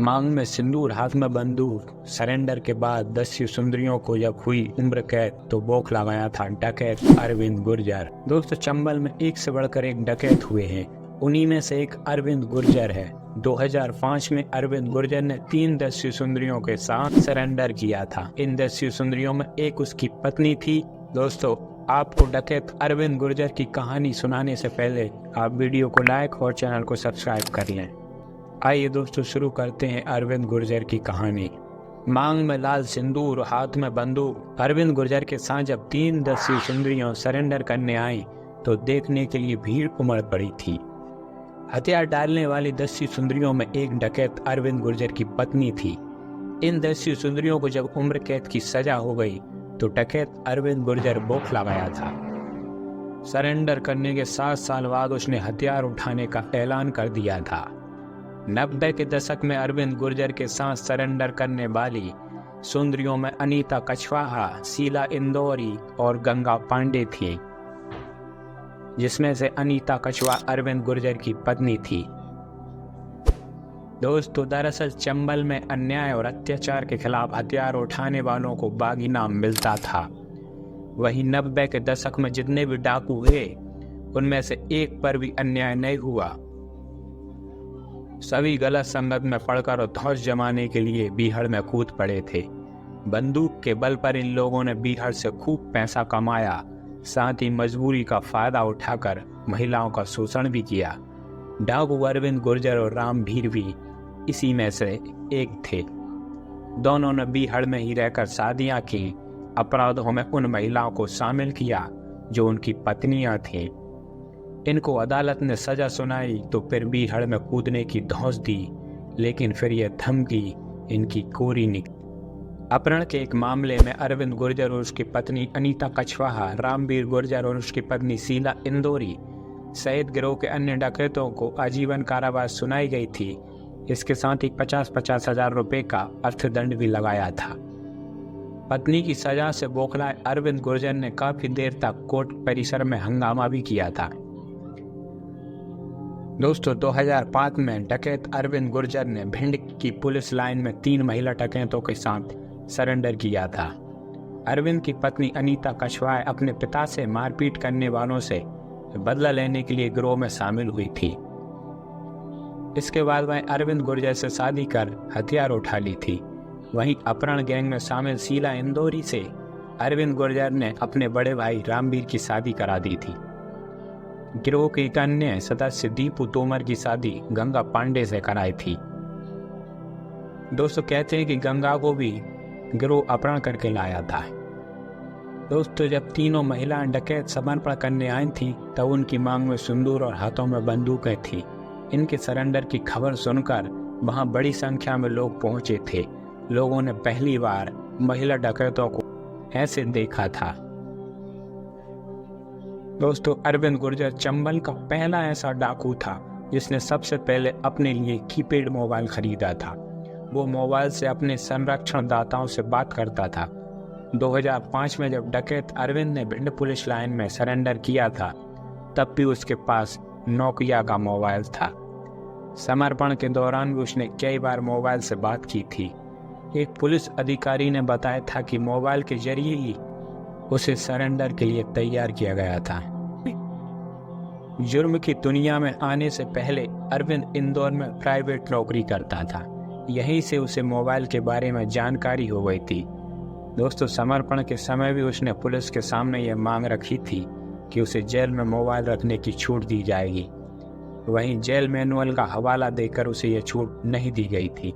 मांग में सिंदूर हाथ में बंदूक। सरेंडर के बाद 10 सुंदरियों को जब हुई उम्र कैद तो बौखला गया था डकैत अरविंद गुर्जर। दोस्तों, चंबल में एक से बढ़कर एक डकैत हुए हैं, उन्हीं में से एक अरविंद गुर्जर है। 2005 में अरविंद गुर्जर ने 3 10 सुंदरियों के साथ सरेंडर किया था। इन 10 सुंदरियों में एक उसकी पत्नी थी। दोस्तों, आपको डकैत अरविंद गुर्जर की कहानी सुनाने से पहले आप वीडियो को लाइक और चैनल को सब्सक्राइब कर लें। आइए दोस्तों, शुरू करते हैं अरविंद गुर्जर की कहानी। मांग में लाल सिंदूर, हाथ में बंदूक। अरविंद गुर्जर के साथ जब 3 10 सुंदरियों सरेंडर करने आई तो देखने के लिए भीड़ उमड़ पड़ी थी। हथियार डालने वाली 10 सुंदरियों में एक डकैत अरविंद गुर्जर की पत्नी थी। इन 10 सुंदरियों को जब उम्र कैद की सजा हो गई तो डकैत अरविंद गुर्जर बौखला गया था। सरेंडर करने के 7 साल बाद उसने हथियार उठाने का ऐलान कर दिया था। 90 के दशक में अरविंद गुर्जर के साथ सरेंडर करने वाली सुंदरियों में अनीता कछवाहा, शीला इंदौरी और गंगा पांडे थी, जिसमें से अनीता कछवाहा अरविंद गुर्जर की पत्नी थी। दोस्तों, दरअसल चंबल में अन्याय और अत्याचार के खिलाफ हथियार उठाने वालों को बागी नाम मिलता था। वहीं 90 के दशक में जितने भी डाकू हुए उनमें से एक पर भी अन्याय नहीं हुआ। सभी गलत संगत में पड़कर और धौंस जमाने के लिए बीहड़ में कूद पड़े थे। बंदूक के बल पर इन लोगों ने बीहड़ से खूब पैसा कमाया, साथ ही मजबूरी का फायदा उठाकर महिलाओं का शोषण भी किया। डाकू अरविंद गुर्जर और रामवीर भी इसी में से एक थे। दोनों ने बीहड़ में ही रहकर शादियां की, अपराधों में उन महिलाओं को शामिल किया जो उनकी पत्नियां थीं। इनको अदालत ने सजा सुनाई तो फिर बीहड़ में कूदने की धौंस दी, लेकिन फिर यह धमकी इनकी कोरी निकली। अपहरण के एक मामले में अरविंद गुर्जर और उसकी पत्नी अनीता कछवाहा, रामवीर गुर्जर और उसकी पत्नी शीला इंदौरी सहित गिरोह के अन्य डकैतों को आजीवन कारावास सुनाई गई थी। इसके साथ ही 50-50 हजार रुपए का अर्थदंड भी लगाया था। पत्नी की सजा से बौखलाए अरविंद गुर्जर ने काफी देर तक कोर्ट परिसर में हंगामा भी किया था। दोस्तों, 2005 में डकैत अरविंद गुर्जर ने भिंड की पुलिस लाइन में 3 महिला डकैतों के साथ सरेंडर किया था। अरविंद की पत्नी अनीता कछवाहा अपने पिता से मारपीट करने वालों से बदला लेने के लिए गिरोह में शामिल हुई थी। इसके बाद वह अरविंद गुर्जर से शादी कर हथियार उठा ली थी। वहीं अपहरण गैंग में शामिल शीला इंदौरी से अरविंद गुर्जर ने अपने बड़े भाई रामवीर की शादी करा दी थी। गिरोह के एक अन्य सदस्य दीपू तोमर की शादी गंगा पांडे से कराई थी। दोस्तों, कहते हैं कि गंगा को भी गिरोह अपहरण करके लाया था। दोस्तों, जब तीनों महिलाएं डकैत समर्पण करने आई थीं तब उनकी मांग में सिंदूर और हाथों में बंदूकें थीं। इनके सरेंडर की खबर सुनकर वहां बड़ी संख्या में लोग पहुंचे थे। लोगों ने पहली बार महिला डकैतों को ऐसे देखा था। दोस्तों, अरविंद गुर्जर चंबल का पहला ऐसा डाकू था जिसने सबसे पहले अपने लिए कीपैड मोबाइल खरीदा था। वो मोबाइल से अपने संरक्षण दाताओं से बात करता था। 2005 में जब डकैत अरविंद ने भिंड पुलिस लाइन में सरेंडर किया था तब भी उसके पास नोकिया का मोबाइल था। समर्पण के दौरान भी उसने कई बार मोबाइल से बात की थी। एक पुलिस अधिकारी ने बताया था कि मोबाइल के जरिए ही उसे सरेंडर के लिए तैयार किया गया था। जुर्म की दुनिया में आने से पहले अरविंद इंदौर में प्राइवेट नौकरी करता था। यहीं से उसे मोबाइल के बारे में जानकारी हो गई थी। दोस्तों, समर्पण के समय भी उसने पुलिस के सामने यह मांग रखी थी कि उसे जेल में मोबाइल रखने की छूट दी जाएगी। वहीं जेल मैनुअल का हवाला देकर उसे यह छूट नहीं दी गई थी।